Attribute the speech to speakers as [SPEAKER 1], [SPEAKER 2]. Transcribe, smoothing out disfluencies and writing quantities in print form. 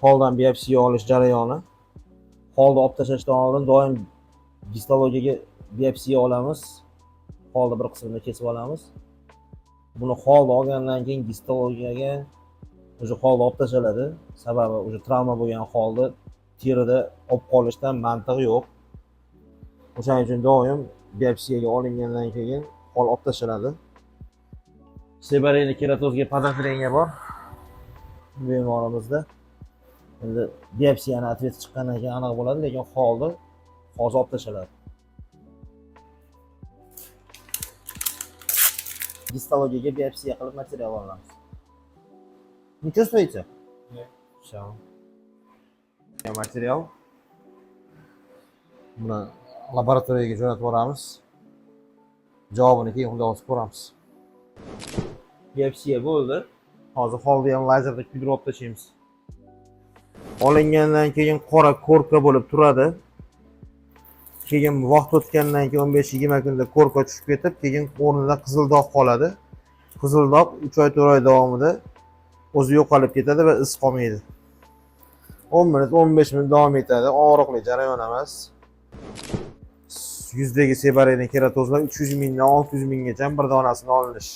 [SPEAKER 1] holdan biopsiya olish jarayoni. Holni olib tashlashdan oldin doim histologiyaga biopsiya olamiz. Holni bir qismini kesib olamiz. Buni holni olgandan keyin histologiyaga o'sha holni olib tashladi. Sababi o'sha travma bo'lgan holni terida olib qolishdan mantiqi yo'q. O'shaning uchun doim biopsiyaga olingandan keyin hol olib tashlanadi. Seborrheic keratozga podozreniya bor bemorimizda. Endi biopsiyani ответ chiqqandan keyin aniq bo'ladi, lekin holni hozir olib tashlanadi. Histologiyaga biopsiya qilib material olamiz. Не чувствуете?
[SPEAKER 2] Нет.
[SPEAKER 1] Все. Material. Buni laboratoriyaga jo'natib yuboramiz. Javobini keyin unda olib ko'ramiz. Biopsiya bo'ldi. Hozir holni ham lazerda kuydirib olib tashlaymiz. Olingandan keyin qora korka bo'lib turadi. Keyin vaqt o'tgandan keyin 15-20 kunda korka tushib ketib, keyin o'rnida qizil dog' qoladi. Qizil dog' 3 oy 4 oy davomida o'zi yo'qolib ketadi va iz qolmaydi. 10 minut, 15 minut davom etadi. Og'riqli jarayon emas. Yuzdagi seborrheic keratozlar 300 mingdan 600 minggacha bir donasini olinish.